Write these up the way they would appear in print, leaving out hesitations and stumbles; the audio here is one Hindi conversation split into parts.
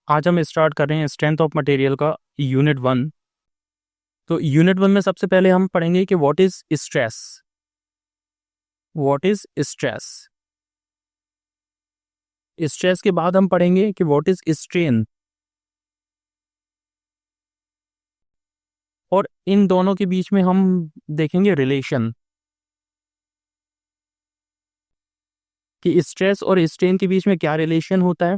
आज हम स्टार्ट कर रहे हैं स्ट्रेंथ ऑफ मटेरियल का यूनिट 1। तो यूनिट 1 में सबसे पहले हम पढ़ेंगे कि what is stress. What is stress. Stress के बाद हम पढ़ेंगे कि व्हाट इज स्ट्रेन। और इन दोनों के बीच में हम देखेंगे रिलेशन, कि स्ट्रेस और स्ट्रेन के बीच में क्या रिलेशन होता है,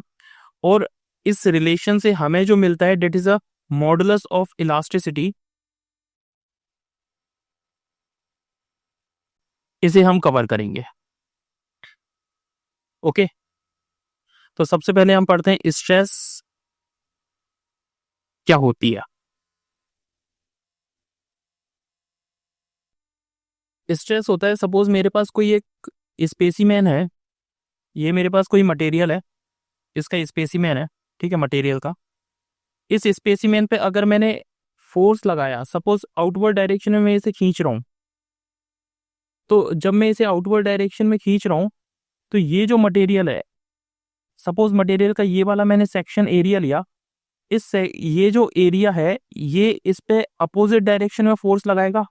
और इस रिलेशन से हमें जो मिलता है that is a modulus of elasticity, इसे हम कवर करेंगे। ओके, तो सबसे पहले हम पढ़ते हैं स्ट्रेस क्या होती है। स्ट्रेस होता है, सपोज मेरे पास कोई एक स्पेसिमेन है, ये मेरे पास कोई मटेरियल है, इसका स्पेसिमेन है, ठीक है, मटेरियल का। इस स्पेसिमेन पे अगर मैंने फोर्स लगाया, सपोज आउटवर्ड डायरेक्शन में मैं इसे खींच रहा हूँ, तो जब मैं इसे आउटवर्ड डायरेक्शन में खींच रहा हूँ तो ये जो मटेरियल है, सपोज मटेरियल का ये वाला मैंने सेक्शन एरिया लिया, इससे ये जो एरिया है ये इस पे अपोजिट डायरेक्शन में फोर्स लगाएगा।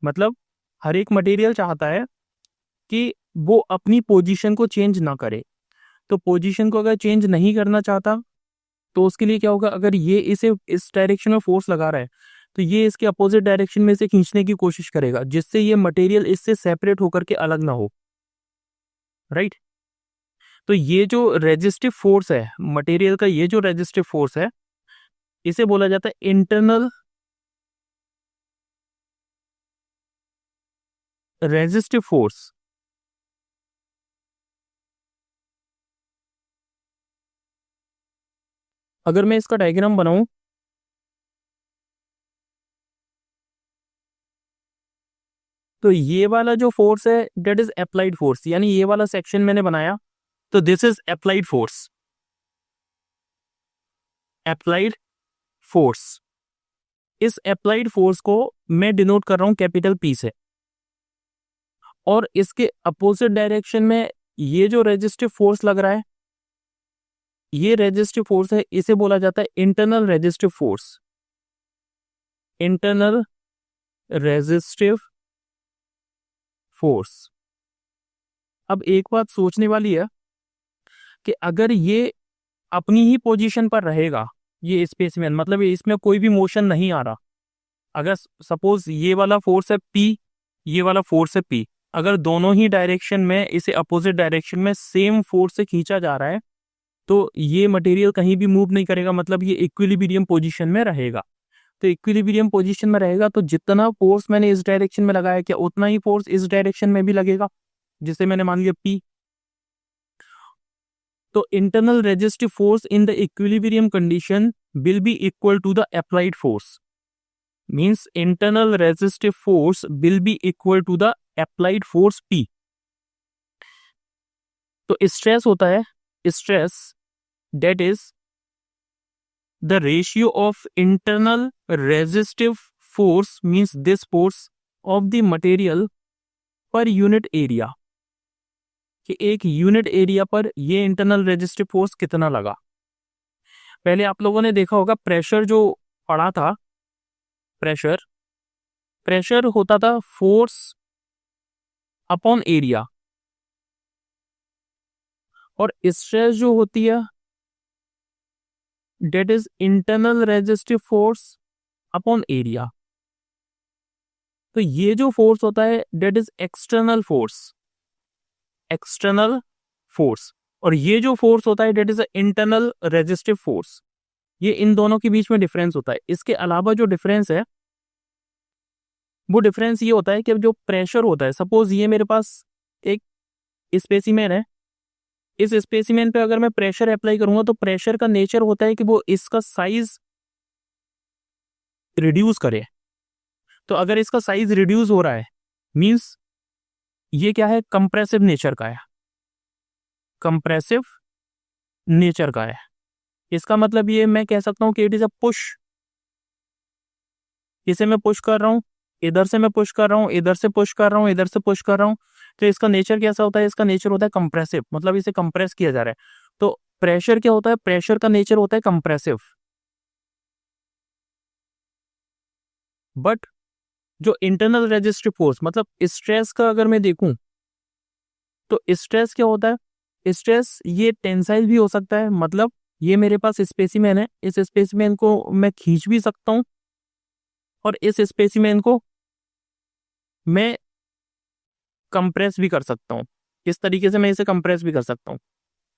मतलब हर एक मटेरियल चाहता है कि वो अपनी पोजीशन को चेंज ना करे, तो पोजीशन को अगर चेंज नहीं करना चाहता तो उसके लिए क्या होगा, अगर ये इसे इस डायरेक्शन में फोर्स लगा रहा है तो ये इसके अपोजिट डायरेक्शन में इसे खींचने की कोशिश करेगा, जिससे ये मटेरियल इससे सेपरेट होकर के अलग ना हो, राइट। तो ये जो रेजिस्टिव फोर्स है मटेरियल का, ये जो रेजिस्टिव फोर्स है इसे बोला जाता है इंटरनल रेजिस्टिव फोर्स। अगर मैं इसका डायग्राम बनाऊं तो ये वाला जो फोर्स है डेट इज अप्लाइड फोर्स, यानी ये वाला सेक्शन मैंने बनाया तो this is applied force. Applied force, इस अप्लाइड फोर्स को मैं डिनोट कर रहा हूं कैपिटल पी से, और इसके अपोजिट डायरेक्शन में ये जो रेजिस्टिव फोर्स लग रहा है, ये रेजिस्टिव फोर्स है, इसे बोला जाता है internal resistive force. Internal resistive force. अब एक बात सोचने वाली है कि अगर ये अपनी ही पोजीशन पर रहेगा, ये स्पेसमैन, मतलब इसमें कोई भी मोशन नहीं आ रहा, अगर सपोज ये वाला फोर्स है पी, ये वाला फोर्स है पी, अगर दोनों ही डायरेक्शन में इसे अपोजिट डायरेक्शन में सेम फोर्स से खींचा जा रहा है तो ये मटेरियल कहीं भी मूव नहीं करेगा, मतलब ये इक्विलिब्रियम पोजीशन में रहेगा। तो इक्विलिब्रियम पोजीशन में रहेगा तो जितना फोर्स मैंने इस डायरेक्शन में लगाया क्या उतना ही फोर्स इस डायरेक्शन में भी लगेगा, जिसे मैंने मान लिया पी। तो internal resistive force in the equilibrium condition will be equal to the applied force, means internal resistive force will be equal to the applied force P. तो स्ट्रेस होता है, stress that is the ratio of internal resistive force, means this force of the material per unit area, कि एक यूनिट एरिया पर ये इंटरनल रेजिस्टिव फोर्स कितना लगा। पहले आप लोगों ने देखा होगा प्रेशर जो पढ़ा था, प्रेशर प्रेशर होता था फोर्स अपॉन एरिया, और स्ट्रेस जो होती है that is internal resistive force upon area. तो ये जो फोर्स होता है that is external force, external force, और ये जो फोर्स होता है that is internal resistive force. ये इन दोनों के बीच में डिफरेंस होता है। इसके अलावा जो डिफरेंस है वो डिफरेंस ये होता है कि जो प्रेशर होता है, सपोज ये मेरे पास एक स्पेसिमेन है, इस स्पेसिमेन पे अगर मैं प्रेशर अप्लाई करूंगा तो प्रेशर का नेचर होता है कि वो इसका साइज रिड्यूस करे। तो अगर इसका साइज रिड्यूस हो रहा है मींस ये क्या है, कंप्रेसिव नेचर का है, कंप्रेसिव नेचर का है। इसका मतलब ये मैं कह सकता हूं कि इट इज अ पुश, इसे मैं पुश कर रहा हूं, इधर से मैं पुश कर रहा हूं, इधर से पुश कर रहा हूं, इधर से पुश कर रहा हूं, तो इसका नेचर कैसा होता है, इसका नेचर होता है कंप्रेसिव, मतलब इसे कंप्रेस किया जा रहा है। तो प्रेशर क्या होता है, प्रेशर का नेचर होता है कंप्रेसिव, बट जो इंटरनल रेजिस्टिव फोर्स मतलब स्ट्रेस का अगर मैं देखूं तो स्ट्रेस क्या होता है, स्ट्रेस ये टेंसाइल भी हो सकता है, मतलब ये मेरे पास स्पेसिमेन है, इस स्पेसिमेन को मैं खींच भी सकता हूं और इस स्पेसिमेन को मैं कंप्रेस भी कर सकता हूं, इस तरीके से मैं इसे कंप्रेस भी कर सकता हूं।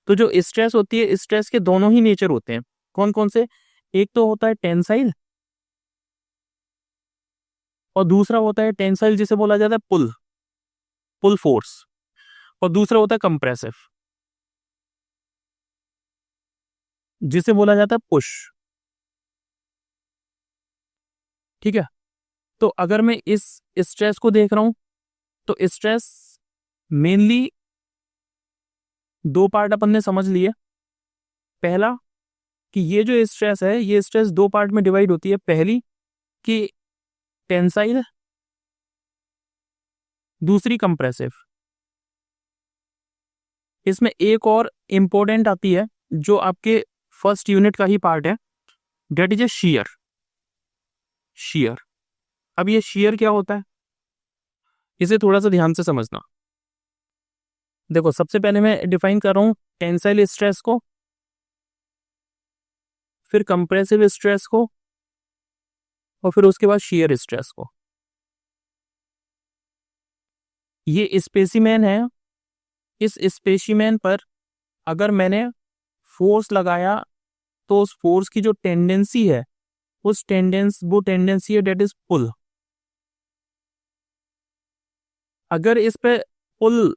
तो जो स्ट्रेस होती है, स्ट्रेस के दोनों ही नेचर होते हैं। कौन कौन से, एक तो होता है टेंसाइल और दूसरा होता है टेंसाइल जिसे बोला जाता है पुल, पुल फोर्स, और दूसरा होता है कंप्रेसिव जिसे बोला जाता है पुश। ठीक है, तो अगर मैं इस स्ट्रेस को देख रहा हूं तो स्ट्रेस मेनली दो पार्ट अपन ने समझ लिए। पहला कि ये जो स्ट्रेस है, ये स्ट्रेस दो पार्ट में डिवाइड होती है। पहली कि टेंसाइल, दूसरी कंप्रेसिव। इसमें एक और इंपॉर्टेंट आती है जो आपके फर्स्ट यूनिट का ही पार्ट है, that is a shear. Shear, अब ये शियर क्या होता है इसे थोड़ा सा ध्यान से समझना। देखो, सबसे पहले मैं डिफाइन कर रहा हूं टेंसाइल स्ट्रेस को, फिर कंप्रेसिव स्ट्रेस को, और फिर उसके बाद शियर स्ट्रेस को। ये स्पेसिमेन है, इस स्पेसिमेन पर अगर मैंने फोर्स लगाया तो उस फोर्स की जो टेंडेंसी है, वो टेंडेंसी है डेट इज पुल। अगर इस पे पुल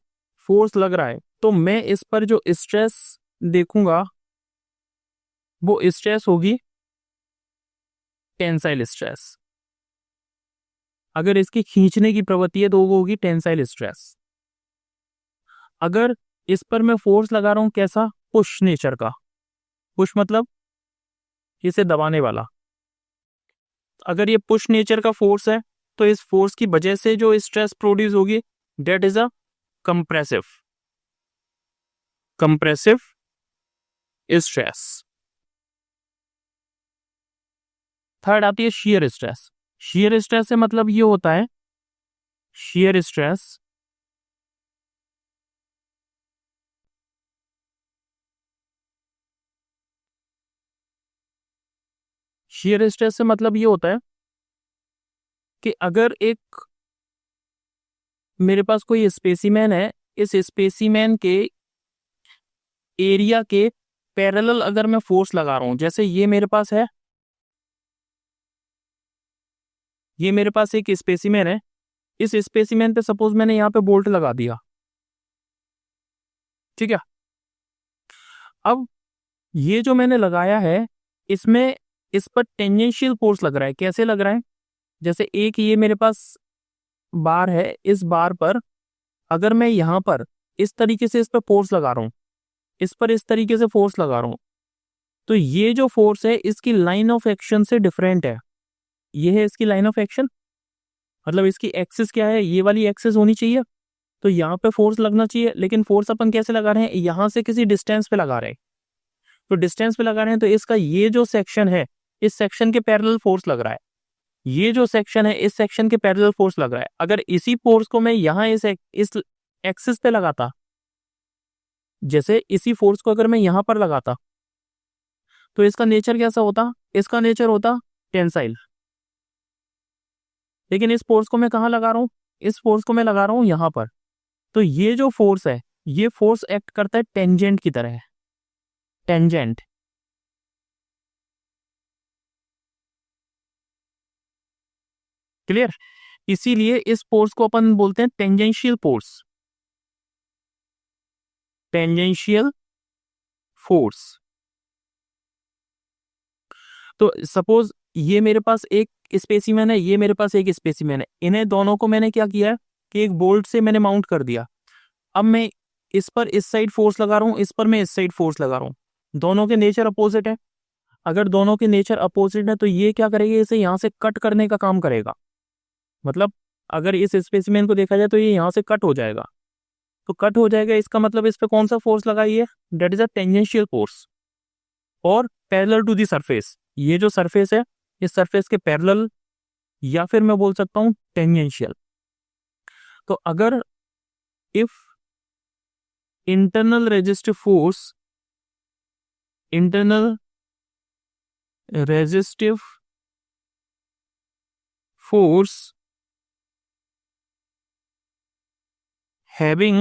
फोर्स लग रहा है तो मैं इस पर जो स्ट्रेस देखूंगा वो स्ट्रेस होगी टेंसाइल स्ट्रेस। अगर इसकी खींचने की प्रवृत्ति है तो वो होगी टेंसाइल स्ट्रेस। अगर इस पर मैं फोर्स लगा रहा हूं कैसा, पुश नेचर का, पुश मतलब इसे दबाने वाला। अगर ये पुश नेचर का फोर्स है तो इस फोर्स की वजह से जो स्ट्रेस प्रोड्यूस होगी that is a compressive, compressive stress. Third आती है शियर स्ट्रेस। शियर स्ट्रेस से मतलब ये होता है, शियर स्ट्रेस शियर स्ट्रेस से मतलब ये होता है कि अगर एक मेरे पास कोई स्पेसिमेन है, इस स्पेसिमेन के एरिया के पैरेलल अगर मैं फोर्स लगा रहा हूं, जैसे ये मेरे पास है, ये मेरे पास एक स्पेसिमेन है, इस स्पेसिमेन पे सपोज मैंने यहां पे बोल्ट लगा दिया, ठीक है। अब ये जो मैंने लगाया है इसमें इस पर टेंजेंशियल फोर्स लग रहा है। कैसे लग रहा है, जैसे एक ये मेरे पास बार है, इस बार पर अगर मैं यहां पर इस तरीके से इस पर फोर्स लगा रहा हूं, इस पर इस तरीके से फोर्स लगा रहा हूं, तो ये जो फोर्स है इसकी लाइन ऑफ एक्शन से डिफरेंट है। ये है इसकी लाइन ऑफ एक्शन, मतलब इसकी एक्सिस क्या है, ये वाली एक्सिस होनी चाहिए, तो यहाँ पे फोर्स लगना चाहिए। लेकिन फोर्स अपन कैसे लगा रहे हैं, यहां से किसी डिस्टेंस पे लगा रहे हैं, तो डिस्टेंस पे लगा रहे हैं तो इसका ये जो सेक्शन है, इस सेक्शन के पैरेलल फोर्स लग रहा है। ये जो सेक्शन है इस सेक्शन के पैरेलल फोर्स लग रहा है। अगर इसी फोर्स को मैं यहाँ इस एक्सिस पे लगाता, जैसे इसी फोर्स को अगर मैं यहां पर लगाता तो इसका नेचर कैसा होता, इसका नेचर होता टेंसाइल। लेकिन इस फोर्स को मैं कहां लगा रहा हूं, इस फोर्स को मैं लगा रहा हूं यहां पर, तो ये जो फोर्स है ये फोर्स एक्ट करता है टेंजेंट की तरह, टेंजेंट। क्लियर, इसीलिए इस फोर्स को अपन बोलते हैं टेंजेंशियल फोर्स, टेंजेंशियल फोर्स। तो सपोज ये मेरे पास एक स्पेसिमेन है, ये मेरे पास एक स्पेसिमेन है, इन्हें दोनों को मैंने क्या किया कि एक बोल्ट से मैंने माउंट कर दिया। अब मैं इस पर इस साइड फोर्स लगा रहा हूं, इस पर मैं इस साइड फोर्स लगा रहा हूं, दोनों के नेचर अपोजिट है। अगर दोनों के नेचर अपोजिट है तो ये क्या करेगा, इसे यहां से कट करने का काम करेगा। मतलब अगर इस स्पेसिमेन को देखा जाए तो ये यहां से कट हो जाएगा, तो कट हो जाएगा, इसका मतलब इस पे कौन सा फोर्स लगाई है, that is a tangential force और पैरेलल टू दी सरफेस। ये जो सरफेस है इस सरफेस के पैरेलल या फिर मैं बोल सकता हूं टेंजेंशियल। तो अगर if internal resistive force, internal resistive force having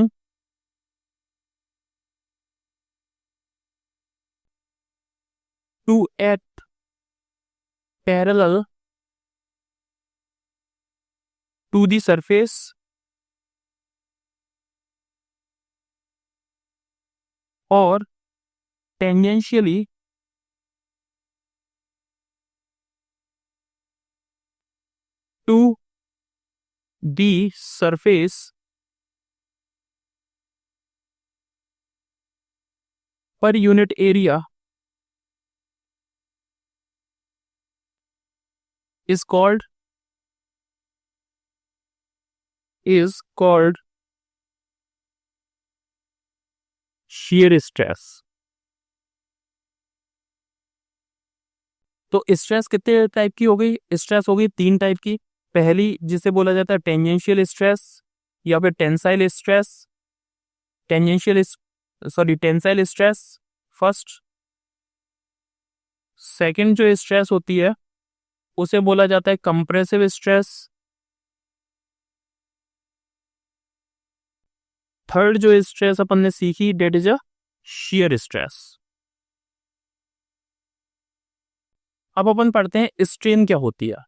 two at parallel to the surface or tangentially to the surface per unit area is called shear stress। तो स्ट्रेस कितने टाइप की हो गई, स्ट्रेस हो गई 3 टाइप की। पहली जिसे बोला जाता है टेंजेंशियल स्ट्रेस या फिर tensile stress, tensile stress first. Second जो स्ट्रेस होती है उसे बोला जाता है कंप्रेसिव स्ट्रेस। थर्ड जो स्ट्रेस अपन ने सीखी that is a shear stress. अब अपन पढ़ते हैं स्ट्रेन क्या होती है।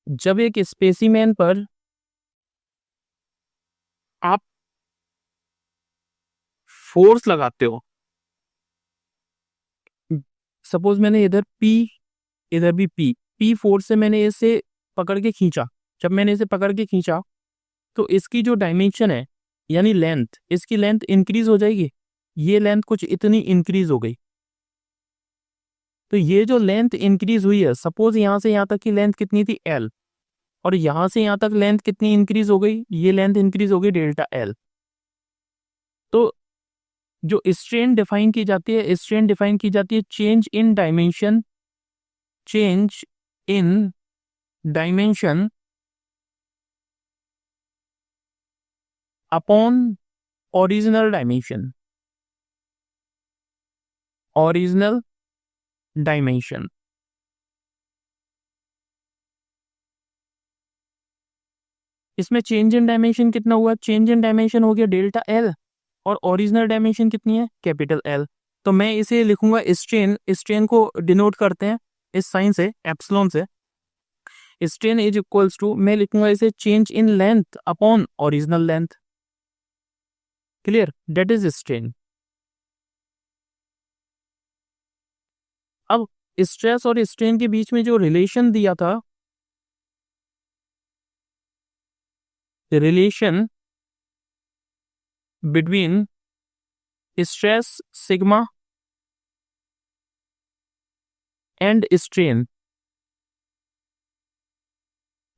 जब एक स्पेसिमेन पर आप फोर्स लगाते हो, सपोज मैंने इधर P, इधर भी P फोर्स से मैंने इसे पकड़ के खींचा। जब मैंने इसे पकड़ के खींचा तो इसकी जो डायमेंशन है यानी लेंथ, इसकी लेंथ इंक्रीज हो जाएगी। ये लेंथ कुछ इतनी इंक्रीज हो गई। तो ये जो लेंथ इंक्रीज हुई है, सपोज यहां से यहां तक की लेंथ कितनी थी L, और यहां से यहां तक लेंथ कितनी इंक्रीज हो गई, ये लेंथ इंक्रीज हो गई डेल्टा L। तो जो स्ट्रेन डिफाइन की जाती है, स्ट्रेन डिफाइन की जाती है change in dimension, change in dimension upon original dimension, original dimension. इसमें चेंज इन डायमेंशन कितना हुआ, चेंज इन डायमेंशन हो गया डेल्टा L और ओरिजिनल डायमेंशन कितनी है कैपिटल L। तो मैं इसे लिखूंगा स्ट्रेन, स्ट्रेन को डिनोट करते हैं इस साइन से, एप्सिलॉन से। स्ट्रेन इज इक्वल्स टू, मैं लिखूंगा इसे change in length upon original length. Clear, that is strain. अब स्ट्रेस और स्ट्रेन के बीच में जो रिलेशन दिया था, relation between stress sigma and strain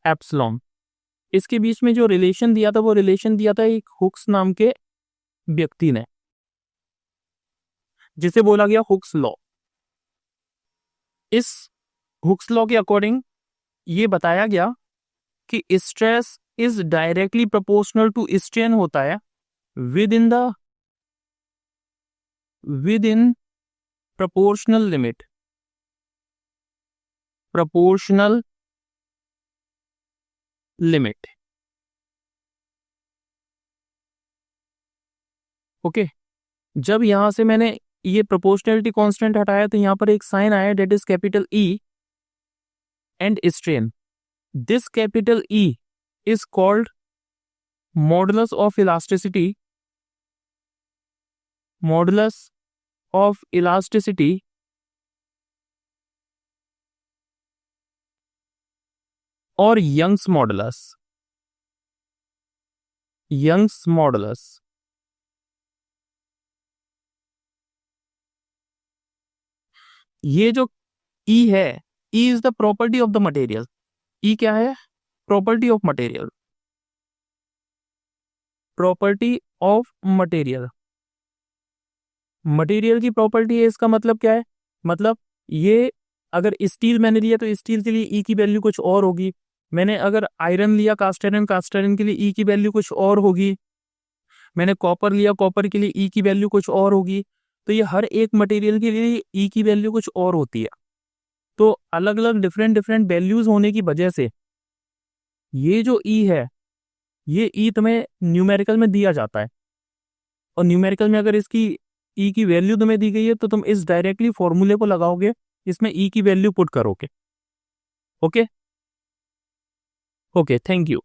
epsilon, इसके बीच में जो रिलेशन दिया था वो रिलेशन दिया था एक हुक्स नाम के व्यक्ति ने, जिसे बोला गया हुक्स लॉ। इस हुक्स लॉ के अकॉर्डिंग ये बताया गया कि stress is directly proportional to strain होता है within proportional limit, proportional limit. Okay, जब यहां से मैंने ये प्रोपोर्शनलिटी कांस्टेंट हटाया तो यहां पर एक साइन आया that is capital E and strain. This capital E is called modulus of elasticity, modulus of elasticity और यंग्स मॉडुलस, यंग्स मॉडुलस। ये जो ई है, E is the property of the material. E क्या है? Property of material. Property of material, material की प्रॉपर्टी है, इसका मतलब क्या है? मतलब ये अगर स्टील मैंने लिया तो स्टील के लिए ई की वैल्यू कुछ और होगी। मैंने अगर आयरन लिया, कास्ट आयरन के लिए ई की वैल्यू कुछ और होगी। मैंने कॉपर लिया, कॉपर के लिए ई की वैल्यू कुछ और होगी। तो ये हर एक मटेरियल के लिए ई की वैल्यू कुछ और होती है। तो अलग अलग डिफरेंट डिफरेंट वैल्यूज होने की वजह से ये जो ई है, ये ई तुम्हें न्यूमेरिकल में दिया जाता है। और न्यूमेरिकल में अगर इसकी ई की वैल्यू तुम्हें दी गई है तो तुम इस डायरेक्टली फॉर्मूले को लगाओगे, इसमें ई की वैल्यू पुट करोगे। ओके। Okay, thank you.